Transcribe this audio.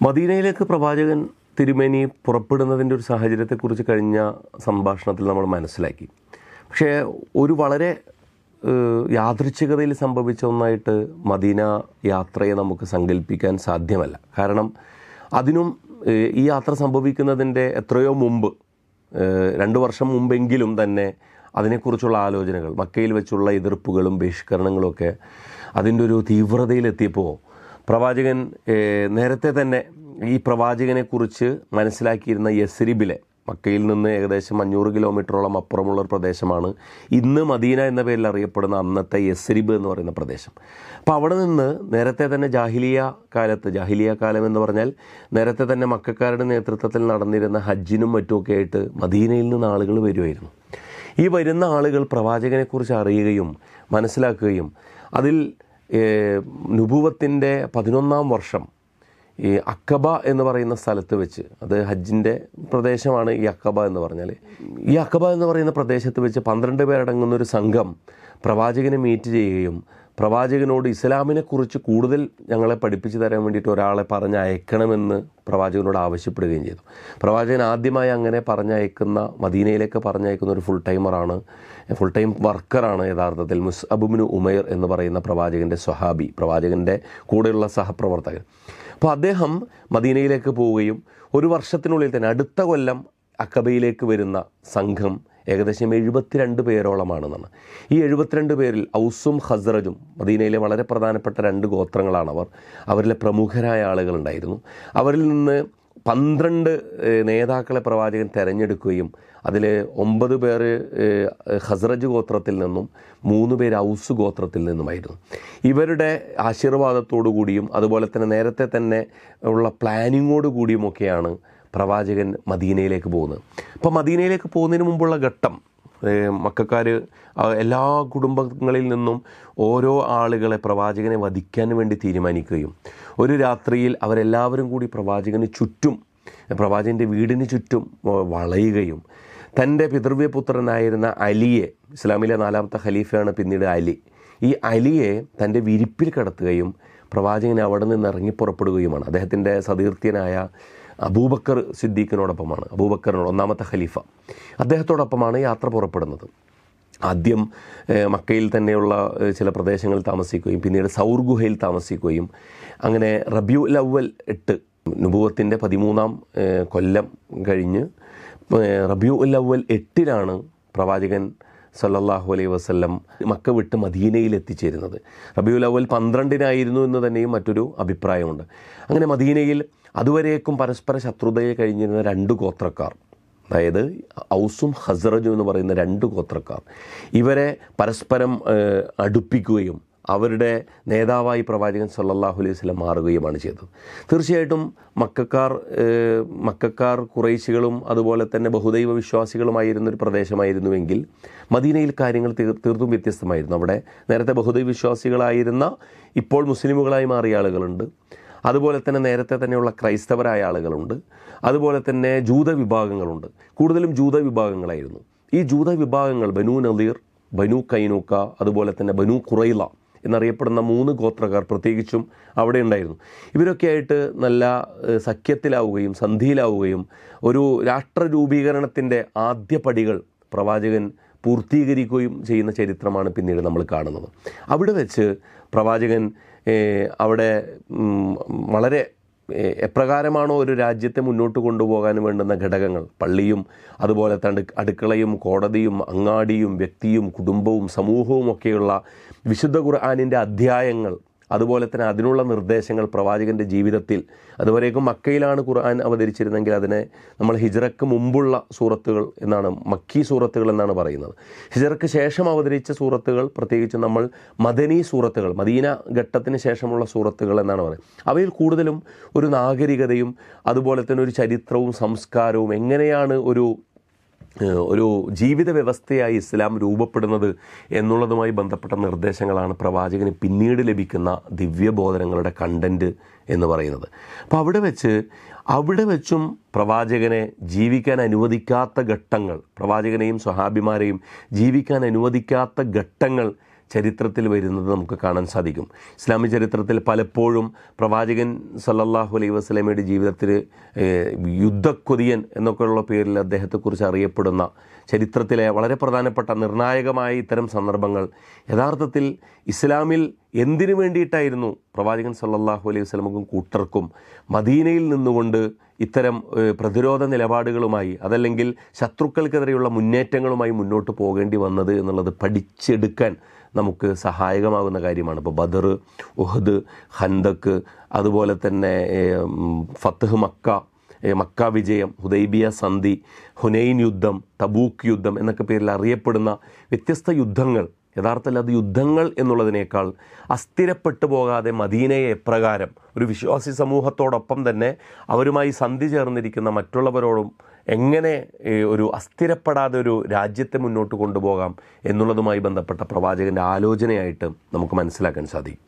മദീനയിലേക്ക് പ്രവാചകൻ തിരുമേനി പുറപ്പെടുന്നതിൻ്റെ ഒരു സാഹചര്യത്തെക്കുറിച്ച് കഴിഞ്ഞ സംഭാഷണത്തിൽ നമ്മൾ മനസ്സിലാക്കി. പക്ഷേ ഒരു വളരെ യാദൃച്ഛികതയിൽ സംഭവിച്ച ഒന്നായിട്ട് മദീന യാത്രയെ നമുക്ക് സങ്കല്പിക്കാൻ സാധ്യമല്ല. കാരണം അതിനും ഈ യാത്ര സംഭവിക്കുന്നതിൻ്റെ എത്രയോ മുമ്പ്, 2 വർഷം മുമ്പെങ്കിലും തന്നെ അതിനെക്കുറിച്ചുള്ള ആലോചനകൾ, മക്കയിൽ വെച്ചുള്ള എതിർപ്പുകളും ബഹിഷ്കരണങ്ങളുമൊക്കെ അതിൻ്റെ ഒരു തീവ്രതയിലെത്തിയപ്പോൾ പ്രവാചകൻ നേരത്തെ തന്നെ ഈ പ്രവാചകനെക്കുറിച്ച് മനസ്സിലാക്കിയിരുന്ന യസ്രിബിലെ, മക്കയിൽ നിന്ന് ഏകദേശം 500 കിലോമീറ്ററോളം അപ്പുറമുള്ള ഒരു പ്രദേശമാണ് ഇന്ന് മദീന എന്ന പേരിൽ അറിയപ്പെടുന്ന അന്നത്തെ യസ്രിബ് എന്ന് പറയുന്ന പ്രദേശം. അപ്പോൾ അവിടെ നിന്ന് നേരത്തെ തന്നെ ജാഹിലിയ കാലം എന്ന് പറഞ്ഞാൽ നേരത്തെ തന്നെ മക്കക്കാരുടെ നേതൃത്വത്തിൽ നടന്നിരുന്ന ഹജ്ജിനും മറ്റുമൊക്കെ ആയിട്ട് മദീനയിൽ നിന്ന് ആളുകൾ വരുമായിരുന്നു. ഈ വരുന്ന ആളുകൾ പ്രവാചകനെക്കുറിച്ച് അറിയുകയും മനസ്സിലാക്കുകയും അതിൽ നുബുവത്തിൻ്റെ 11ാം വർഷം ഈ അക്കബ എന്ന് പറയുന്ന സ്ഥലത്ത് വെച്ച്, അത് ഹജ്ജിൻ്റെ പ്രദേശമാണ് ഈ അക്കബ എന്ന് പറഞ്ഞാൽ, ഈ അക്കബ എന്ന് പറയുന്ന പ്രദേശത്ത് വെച്ച് 12 പേരടങ്ങുന്നൊരു സംഘം പ്രവാചകനെ മീറ്റ് ചെയ്യുകയും പ്രവാചകനോട് ഇസ്ലാമിനെക്കുറിച്ച് കൂടുതൽ ഞങ്ങളെ പഠിപ്പിച്ചു തരാൻ വേണ്ടിയിട്ട് ഒരാളെ പറഞ്ഞയക്കണമെന്ന് പ്രവാചകനോട് ആവശ്യപ്പെടുകയും ചെയ്തു. പ്രവാചകൻ ആദ്യമായി അങ്ങനെ മദീനയിലേക്ക് പറഞ്ഞയക്കുന്ന ഒരു ഫുൾ ടൈം വർക്കറാണ് യഥാർത്ഥത്തിൽ മുസ്അബ് ഇബ്നു ഉമൈർ എന്ന് പറയുന്ന പ്രവാചകൻ്റെ സ്വഹാബി, പ്രവാചകൻ്റെ കൂടെയുള്ള സഹപ്രവർത്തകൻ. അപ്പോൾ അദ്ദേഹം മദീനയിലേക്ക് പോവുകയും 1 വർഷത്തിനുള്ളിൽ തന്നെ അടുത്ത കൊല്ലം അക്കബയിലേക്ക് വരുന്ന സംഘം ഏകദേശം 72 പേരോളമാണെന്നാണ്. ഈ 72 പേരിൽ ഔസും ഖസ്റജും, മദീനയിലെ വളരെ പ്രധാനപ്പെട്ട 2 ഗോത്രങ്ങളാണ് അവരിലെ പ്രമുഖരായ ആളുകളുണ്ടായിരുന്നു. അവരിൽ നിന്ന് 12 നേതാക്കളെ പ്രവാചകൻ തിരഞ്ഞെടുക്കുകയും അതിൽ 9 പേർ ഖസ്റജ് ഗോത്രത്തിൽ നിന്നും 3 പേര് ഔസ് ഗോത്രത്തിൽ നിന്നുമായിരുന്നു. ഇവരുടെ ആശീർവാദത്തോടു കൂടിയും അതുപോലെ തന്നെ നേരത്തെ തന്നെ ഉള്ള പ്ലാനിങ്ങോട് കൂടിയുമൊക്കെയാണ് പ്രവാചകൻ മദീനയിലേക്ക് പോകുന്നത്. അപ്പോൾ മദീനയിലേക്ക് പോകുന്നതിന് മുമ്പുള്ള ഘട്ടം, മക്കക്കാർ എല്ലാ കുടുംബങ്ങളിൽ നിന്നും ഓരോ ആളുകളെ പ്രവാചകനെ വധിക്കാൻ വേണ്ടി തീരുമാനിക്കുകയും ഒരു രാത്രിയിൽ അവരെല്ലാവരും കൂടി പ്രവാചകൻ്റെ വീടിന് ചുറ്റും വളയുകയും തൻ്റെ പിതൃവ്യപുത്രനായിരുന്ന അലിയെ, ഇസ്ലാമിലെ 4ാമത്തെ ഖലീഫയാണ് പിന്നീട് അലി, ഈ അലിയെ തൻ്റെ വിരിപ്പിൽ കിടത്തുകയും പ്രവാചകനെ അവിടെ നിന്ന് ഇറങ്ങിപ്പുറപ്പെടുകയുമാണ്. അദ്ദേഹത്തിൻ്റെ സതീർത്ഥ്യനായ അബൂബക്കർ സിദ്ദീഖിനോടൊപ്പമാണ്, അബൂബക്കറിനോട് 1ാമത്തെ ഖലീഫ, അദ്ദേഹത്തോടൊപ്പമാണ് യാത്ര പുറപ്പെടുന്നത്. ആദ്യം മക്കയിൽ തന്നെയുള്ള ചില പ്രദേശങ്ങളിൽ താമസിക്കുകയും പിന്നീട് സൗർ ഗുഹയിൽ താമസിക്കുകയും അങ്ങനെ റബിയുൽ അവ്വൽ 8 നുബുവത്തിൻ്റെ 13ാം കൊല്ലം കഴിഞ്ഞ് റബിയുൽ അവ്വൽ 8 പ്രവാചകൻ സല്ലല്ലാഹു അലൈഹി വസല്ലം മക്ക വിട്ട് മദീനയിൽ എത്തിച്ചേരുന്നത്. റബിയുൽ അവ്വൽ 12 എന്ന് തന്നെയും മറ്റൊരു അഭിപ്രായമുണ്ട്. അങ്ങനെ മദീനയിൽ അതുവരേക്കും പരസ്പര ശത്രുതയെ കഴിഞ്ഞിരുന്ന 2 ഗോത്രക്കാർ, അതായത് ഔസും ഖസ്റജും എന്ന് പറയുന്ന 2 ഗോത്രക്കാർ, ഇവരെ പരസ്പരം അടുപ്പിക്കുകയും അവരുടെ നേതാവായി പ്രവാചകൻ സല്ലല്ലാഹു അലൈഹി വസല്ലം മാറുകയുമാണ് ചെയ്തത്. തീർച്ചയായിട്ടും മക്കക്കാർ ഖുറൈശികളും അതുപോലെ തന്നെ ബഹുദൈവ വിശ്വാസികളുമായിരുന്നൊരു പ്രദേശമായിരുന്നുവെങ്കിൽ മദീനയിൽ കാര്യങ്ങൾ തീർത്തും വ്യത്യസ്തമായിരുന്നു. അവിടെ നേരത്തെ ബഹുദൈവ വിശ്വാസികളായിരുന്ന ഇപ്പോൾ മുസ്ലിമുകളായി മാറിയ ആളുകളുണ്ട്, അതുപോലെ തന്നെ നേരത്തെ തന്നെയുള്ള ക്രൈസ്തവരായ ആളുകളുണ്ട്, അതുപോലെ തന്നെ ജൂത വിഭാഗങ്ങളുണ്ട്. കൂടുതലും ജൂത വിഭാഗങ്ങളായിരുന്നു. ഈ ജൂത വിഭാഗങ്ങൾ ബനു നദീർ, ബനു കൈനൂക്ക, അതുപോലെ തന്നെ ബനു ഖുറൈള എന്നറിയപ്പെടുന്ന 3 ഗോത്രക്കാർ പ്രത്യേകിച്ചും അവിടെ ഉണ്ടായിരുന്നു. ഇവരൊക്കെയായിട്ട് നല്ല സഖ്യത്തിലാവുകയും സന്ധിയിലാവുകയും ഒരു രാഷ്ട്ര രൂപീകരണത്തിൻ്റെ ആദ്യ പടികൾ പ്രവാചകൻ പൂർത്തീകരിക്കുകയും ചെയ്യുന്ന ചരിത്രമാണ് പിന്നീട് നമ്മൾ കാണുന്നത്. അവിടെ വെച്ച് പ്രവാചകൻ അവിടെ വളരെ എപ്രകാരമാണോ ഒരു രാജ്യത്തെ മുന്നോട്ട് കൊണ്ടുപോകാൻ വേണ്ടുന്ന ഘടകങ്ങൾ, പള്ളിയും അതുപോലെ തന്നെ അടുക്കളയും കോടതിയും അങ്ങാടിയും വ്യക്തിയും കുടുംബവും സമൂഹവും ഒക്കെയുള്ള വിശുദ്ധ ഖുർആനിൻ്റെ അധ്യായങ്ങൾ, അതുപോലെ തന്നെ അതിനുള്ള നിർദ്ദേശങ്ങൾ പ്രവാചകൻ്റെ ജീവിതത്തിൽ, അതുവരേക്കും മക്കയിലാണ് ഖുർആൻ അവതരിച്ചിരുന്നെങ്കിൽ അതിനെ നമ്മൾ ഹിജ്റയ്ക്ക് മുമ്പുള്ള സൂറത്തുകൾ എന്നാണ്, മക്കി സൂറത്തുകൾ എന്നാണ് പറയുന്നത്. ഹിജ്റയ്ക്ക് ശേഷം അവതരിച്ച സൂറത്തുകൾ, പ്രത്യേകിച്ച് നമ്മൾ മദനി സൂറത്തുകൾ, മദീന ഘട്ടത്തിന് ശേഷമുള്ള സൂറത്തുകൾ എന്നാണ് പറയുന്നത്. അവയിൽ കൂടുതലും ഒരു നാഗരികതയും അതുപോലെ തന്നെ ഒരു ചരിത്രവും സംസ്കാരവും, എങ്ങനെയാണ് ഒരു ജീവിത വ്യവസ്ഥയായി ഇസ്ലാം രൂപപ്പെടുന്നത് എന്നുള്ളതുമായി ബന്ധപ്പെട്ട നിർദ്ദേശങ്ങളാണ് പ്രവാചകന് പിന്നീട് ലഭിക്കുന്ന ദിവ്യബോധനങ്ങളുടെ കണ്ടൻറ്റ് എന്ന് പറയുന്നത്. അപ്പോൾ അവിടെ വെച്ചും പ്രവാചകനെ ജീവിക്കാൻ അനുവദിക്കാത്ത ഘട്ടങ്ങൾ, പ്രവാചകനെയും സ്വഹാബിമാരെയും ജീവിക്കാൻ അനുവദിക്കാത്ത ഘട്ടങ്ങൾ ചരിത്രത്തിൽ വരുന്നത് നമുക്ക് കാണാൻ സാധിക്കും. ഇസ്ലാമിക ചരിത്രത്തിൽ പലപ്പോഴും പ്രവാചകൻ സല്ലല്ലാഹു അലൈഹി വസല്ലമയുടെ ജീവിതത്തിൽ യുദ്ധക്കൊതിയൻ എന്നൊക്കെയുള്ള പേരിൽ അദ്ദേഹത്തെക്കുറിച്ച് അറിയപ്പെടുന്ന ചരിത്രത്തിലെ വളരെ പ്രധാനപ്പെട്ട നിർണായകമായ ഇത്തരം സന്ദർഭങ്ങൾ യഥാർത്ഥത്തിൽ ഇസ്ലാമിൽ എന്തിനു വേണ്ടിയിട്ടായിരുന്നു പ്രവാചകൻ സല്ലല്ലാഹു അലൈഹി വസല്ലമക്കും കൂട്ടർക്കും മദീനയിൽ നിന്നുകൊണ്ട് ഇത്തരം പ്രതിരോധ നിലപാടുകളുമായി അതല്ലെങ്കിൽ ശത്രുക്കൾക്കെതിരെയുള്ള മുന്നേറ്റങ്ങളുമായി മുന്നോട്ട് പോകേണ്ടി വന്നത് എന്നുള്ളത് പഠിച്ചെടുക്കാൻ നമുക്ക് സഹായകമാകുന്ന കാര്യമാണ്. ഇപ്പോൾ ബദർ, ഉഹദ്, ഖന്തക്ക്, അതുപോലെ തന്നെ ഫത്ഹ് മക്ക വിജയം, ഹുദൈബിയ സന്ധി, ഹുനൈൻ യുദ്ധം, തബൂക്ക് യുദ്ധം എന്നൊക്കെ പേരിൽ അറിയപ്പെടുന്ന വ്യത്യസ്ത യുദ്ധങ്ങൾ യഥാർത്ഥത്തിൽ അത് യുദ്ധങ്ങൾ എന്നുള്ളതിനേക്കാൾ അസ്ഥിരപ്പെട്ടു പോകാതെ മദീനയെ എപ്രകാരം ഒരു വിശ്വാസി സമൂഹത്തോടൊപ്പം തന്നെ അവരുമായി സന്ധി ചേർന്നിരിക്കുന്ന മറ്റുള്ളവരോടും എങ്ങനെ ഒരു അസ്ഥിരപ്പെടാതെ ഒരു രാജ്യത്തെ മുന്നോട്ട് കൊണ്ടുപോകാം എന്നുള്ളതുമായി ബന്ധപ്പെട്ട പ്രവാചകൻ്റെ ആലോചനയായിട്ട് നമുക്ക് മനസ്സിലാക്കാൻ സാധിക്കും.